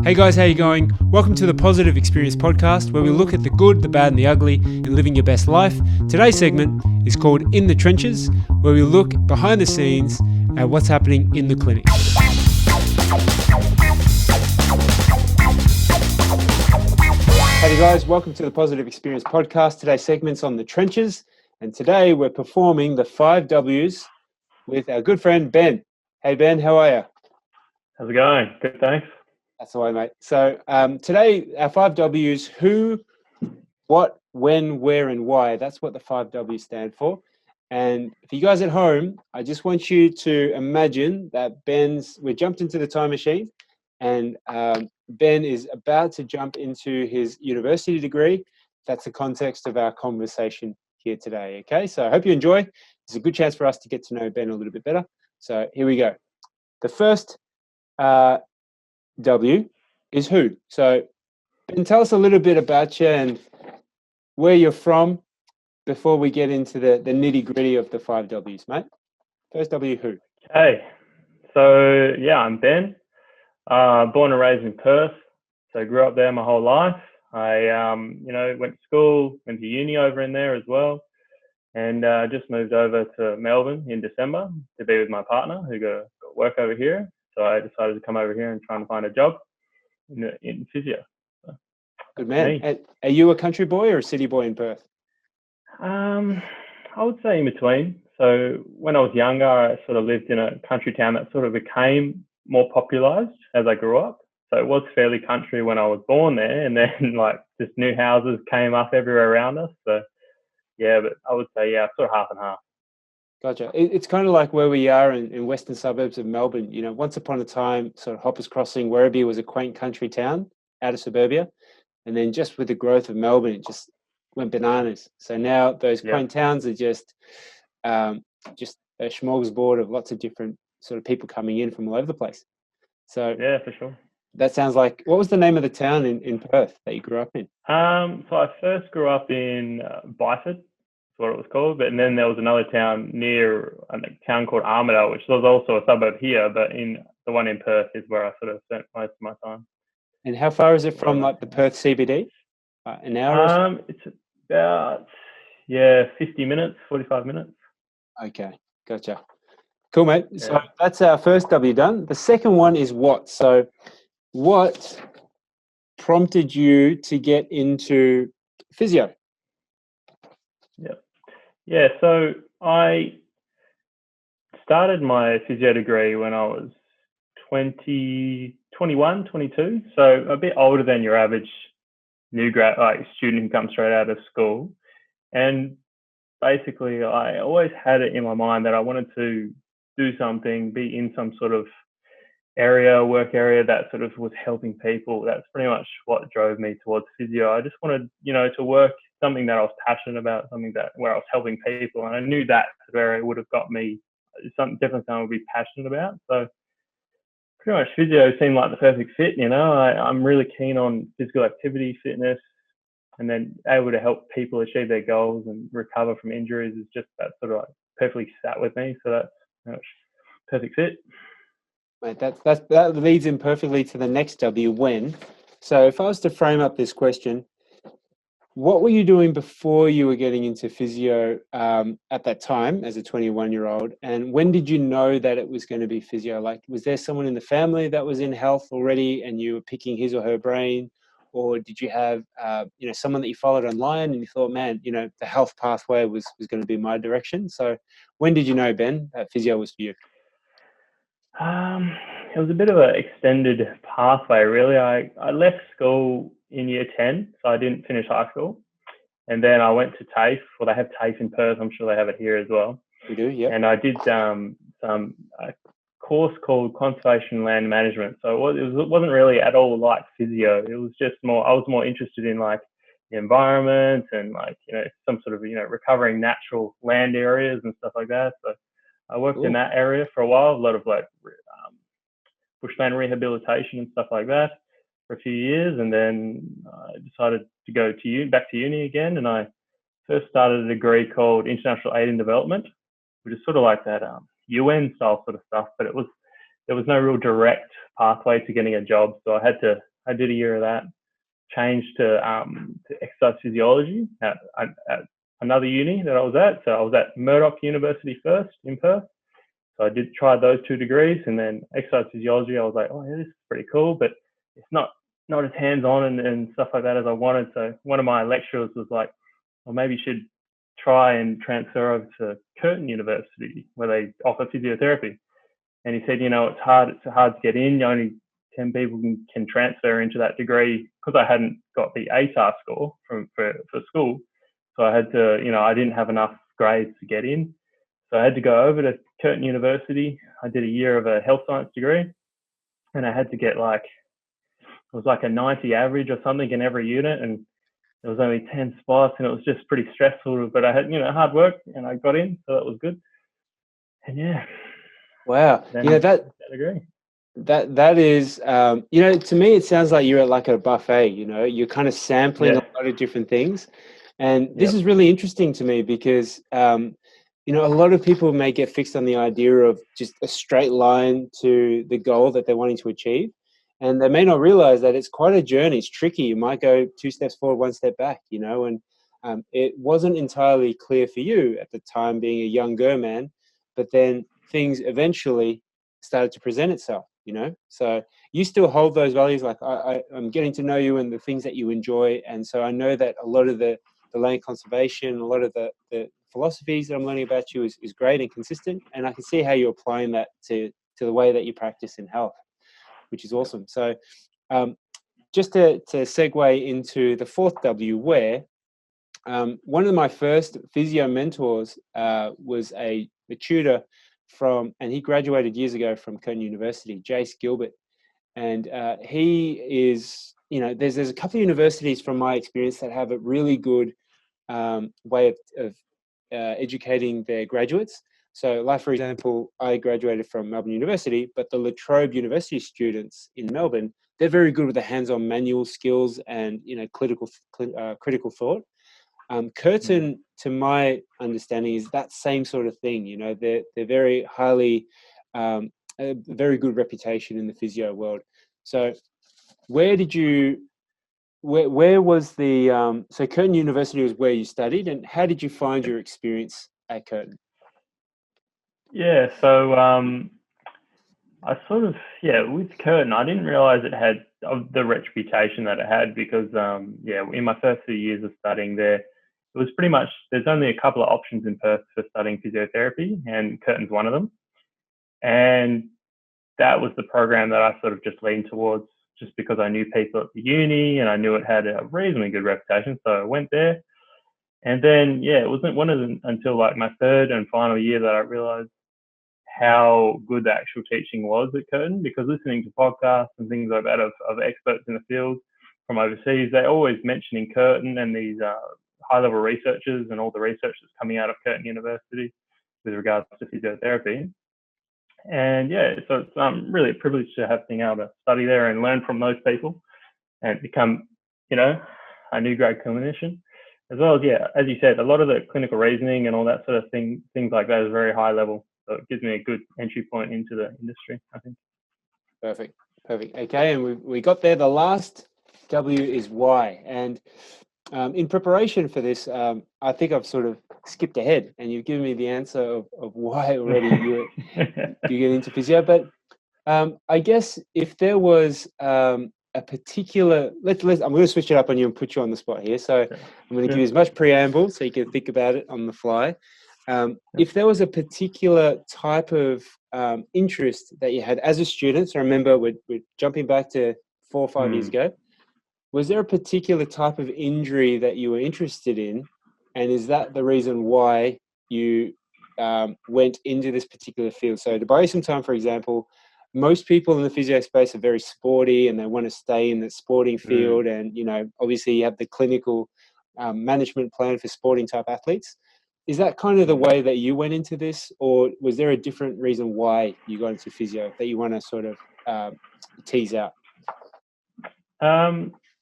Hey guys, how you going? Welcome to the Positive Experience podcast, where we look at the good, the bad and the ugly in living your best life. Today's segment is called In the Trenches, where we look behind the scenes at what's happening in the clinic. Hey guys, welcome to the Positive Experience podcast. Today's segment's on the trenches, and today we're performing the 5W's with our good friend Ben. Hey Ben, how are you? How's it going? Good, thanks. That's the way, mate. So today, our 5W's: who, what, when, where, and why. That's what the 5W's stand for. And for you guys at home, I just want you to imagine that we jumped into the time machine, and Ben is about to jump into his university degree. That's the context of our conversation here today, okay? So I hope you enjoy. It's a good chance for us to get to know Ben a little bit better. So here we go. The first W is who. So Ben, tell us a little bit about you and where you're from before we get into the nitty gritty of the 5W's, mate. First W, who? Hey, so yeah, I'm Ben. Born and raised in Perth. So I grew up there my whole life. I, went to school, went to uni over in there as well. And just moved over to Melbourne in December to be with my partner who got work over here. So I decided to come over here and try and find a job in physio. So, good man. Are you a country boy or a city boy in Perth? I would say in between. So when I was younger, I sort of lived in a country town that sort of became more popularised as I grew up. So it was fairly country when I was born there, and then like just new houses came up everywhere around us. So yeah, but I would say sort of half and half. Gotcha. It's kind of like where we are in western suburbs of Melbourne. You know, once upon a time, sort of Hoppers Crossing, Werribee was a quaint country town out of suburbia. And then just with the growth of Melbourne, it just went bananas. So now those quaint towns are just a smorgasbord of lots of different sort of people coming in from all over the place. So yeah, for sure. That sounds like, what was the name of the town in Perth that you grew up in? So I first grew up in Byford. What it was called, but and then there was another town near a town called Armidale, which was also a suburb here, but in the one in Perth is where I sort of spent most of my time. And how far is it from like the Perth CBD? An hour or so? It's about 50 minutes, 45 minutes. Okay, gotcha. Cool, mate. Yeah. So that's our first W done. The second one is what? So what prompted you to get into physio? Yeah, so I started my physio degree when I was 21, 22, so a bit older than your average new grad, like student who comes straight out of school. And basically, I always had it in my mind that I wanted to do something, be in some sort of work area that sort of was helping people. That's pretty much what drove me towards physio. I just wanted, to work something that I was passionate about, where I was helping people, and I knew that's where it would have got me. Definitely something I would be passionate about. So pretty much physio seemed like the perfect fit. I'm really keen on physical activity, fitness, and then able to help people achieve their goals and recover from injuries is just that sort of like perfectly sat with me. So that's pretty much perfect fit. Mate, that leads in perfectly to the next W, when. So if I was to frame up this question, what were you doing before you were getting into physio at that time as a 21-year-old? And when did you know that it was going to be physio? Like, was there someone in the family that was in health already and you were picking his or her brain? Or did you have, someone that you followed online and you thought, man, the health pathway was going to be my direction? So when did you know, Ben, that physio was for you? It was a bit of an extended pathway, really. I left school in year 10, so I didn't finish high school. And then I went to TAFE. Well, they have TAFE in Perth. I'm sure they have it here as well. We do, yeah. And I did some course called conservation land management. So it wasn't really at all like physio. It was just more, I was more interested in like the environment and like, some sort of, recovering natural land areas and stuff like that. So I worked in that area for a while, a lot of like bushland rehabilitation and stuff like that for a few years. And then I decided to go back to uni again. And I first started a degree called International Aid and Development, which is sort of like that UN style sort of stuff, but there was no real direct pathway to getting a job. So I had to I did a year of that. Changed to exercise physiology at another uni that I was at. So I was at Murdoch University first in Perth. So I did try those 2 degrees, and then exercise physiology. I was like, oh yeah, this is pretty cool, but it's not as hands-on and stuff like that as I wanted. So one of my lecturers was like, well, maybe you should try and transfer over to Curtin University where they offer physiotherapy. And he said, it's hard to get in. Only 10 people can transfer into that degree, because I hadn't got the ATAR score for school. So I had to, I didn't have enough grades to get in. So I had to go over to Curtin University. I did a year of a health science degree, and I had to get it was like a 90 average or something in every unit, and there was only 10 spots, and it was just pretty stressful, but I had, hard work, and I got in, so that was good. And yeah. Wow. That degree. That is, to me, it sounds like you're at like a buffet, you're kind of sampling a lot of different things. And this is really interesting to me because, a lot of people may get fixed on the idea of just a straight line to the goal that they're wanting to achieve. And they may not realize that it's quite a journey. It's tricky. You might go 2 steps forward, 1 step back, and it wasn't entirely clear for you at the time being a younger man, but then things eventually started to present itself. So you still hold those values. Like I'm getting to know you and the things that you enjoy, and so I know that a lot of the land conservation, a lot of the philosophies that I'm learning about you is great and consistent, and I can see how you're applying that to the way that you practice in health, which is awesome. So just to segue into the 4th W, where one of my first physio mentors was a tutor and he graduated years ago from Curtin University, Jace Gilbert. And he is, there's a couple of universities from my experience that have a really good way of educating their graduates. So like, for example, I graduated from Melbourne University, but the La Trobe University students in Melbourne, they're very good with the hands-on manual skills and, critical thought. Curtin, to my understanding, is that same sort of thing. They're very highly, a very good reputation in the physio world. So, where was the? So Curtin University was where you studied, and how did you find your experience at Curtin? Yeah, so I sort of, with Curtin, I didn't realize it had the reputation that it had because, in my first few years of studying there, it was pretty much, there's only a couple of options in Perth for studying physiotherapy, and Curtin's one of them. And that was the program that I sort of just leaned towards just because I knew people at the uni and I knew it had a reasonably good reputation. So I went there. And then, it wasn't until like my 3rd and final year that I realized how good the actual teaching was at Curtin, because listening to podcasts and things like that of experts in the field from overseas, they're always mentioning Curtin and these high-level researchers and all the research that's coming out of Curtin University with regards to physiotherapy. And so it's really a privilege to have been able to study there and learn from those people and become, a new grade clinician. As well as, as you said, a lot of the clinical reasoning and all that sort of things like that is very high level. So it gives me a good entry point into the industry, I think. Perfect. Okay, and we got there. The last W is why. And in preparation for this, I think I've sort of skipped ahead, and you've given me the answer of why already you get into physio. But I guess if there was a particular, I'm going to switch it up on you and put you on the spot here. So I'm going to give you as much preamble so you can think about it on the fly. If there was a particular type of interest that you had as a student, so remember we're jumping back to 4 or 5 years ago, was there a particular type of injury that you were interested in? And is that the reason why you went into this particular field? So to buy you some time, for example, most people in the physio space are very sporty and they want to stay in the sporting field. And, obviously you have the clinical management plan for sporting type athletes. Is that kind of the way that you went into this, or was there a different reason why you got into physio that you want to sort of tease out?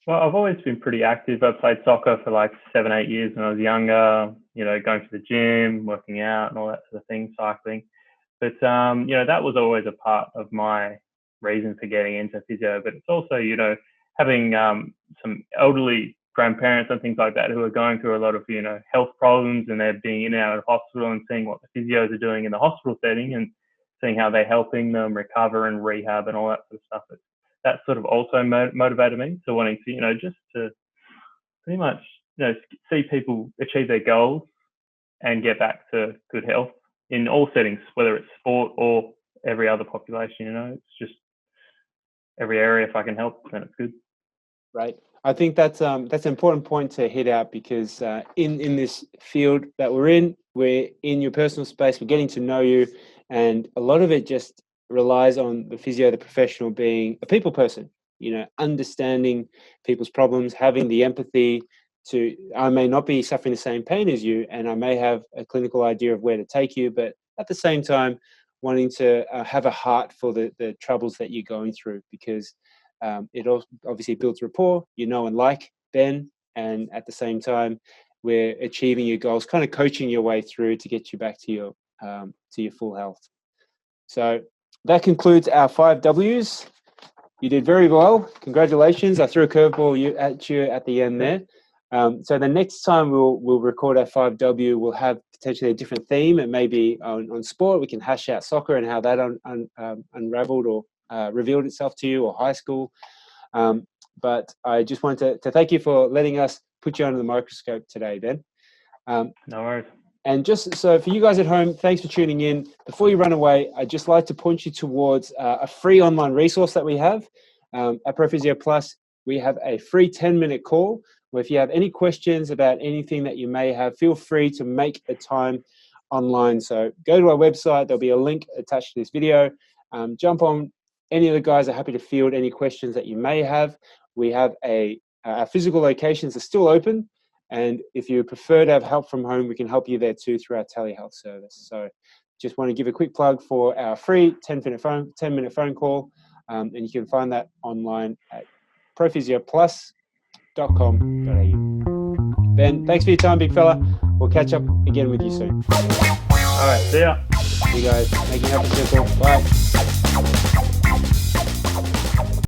Well, I've always been pretty active. I played soccer for like 7, 8 years when I was younger, going to the gym, working out and all that sort of thing, cycling. But, that was always a part of my reason for getting into physio. But it's also, having some elderly grandparents and things like that who are going through a lot of, health problems, and they're being in and out of hospital, and seeing what the physios are doing in the hospital setting and seeing how they're helping them recover and rehab and all that sort of stuff. That sort of also motivated me to wanting to, just to pretty much, see people achieve their goals and get back to good health in all settings, whether it's sport or every other population. It's just every area. If I can help, then it's good. Right. I think that's an important point to hit out, because in this field that we're in your personal space, we're getting to know you, and a lot of it just relies on the physio, the professional, being a people person, understanding people's problems, having the empathy to, I may not be suffering the same pain as you, and I may have a clinical idea of where to take you, but at the same time, wanting to have a heart for the troubles that you're going through, because it obviously builds rapport, and like Ben, and at the same time, we're achieving your goals, kind of coaching your way through to get you back to your full health. So that concludes our 5Ws. You did very well. Congratulations. I threw a curveball at you at the end there. So the next time we'll record our 5W, we'll have potentially a different theme. It may be on sport. We can hash out soccer and how that unraveled or revealed itself to you, or high school. But I just wanted to thank you for letting us put you under the microscope today, Ben. No worries. And just so for you guys at home, thanks for tuning in. Before you run away, I'd just like to point you towards a free online resource that we have at ProPhysio Plus. We have a free 10-minute call where if you have any questions about anything that you may have, feel free to make a time online. So go to our website. There'll be a link attached to this video. Jump on. Any of the guys are happy to field any questions that you may have. We have our physical locations are still open. And if you prefer to have help from home, we can help you there too through our telehealth service. So just want to give a quick plug for our free 10-minute phone call. And you can find that online at prophysioplus.com.au. Ben, thanks for your time, big fella. We'll catch up again with you soon. All right, see ya. See you guys. Making health simple. Bye.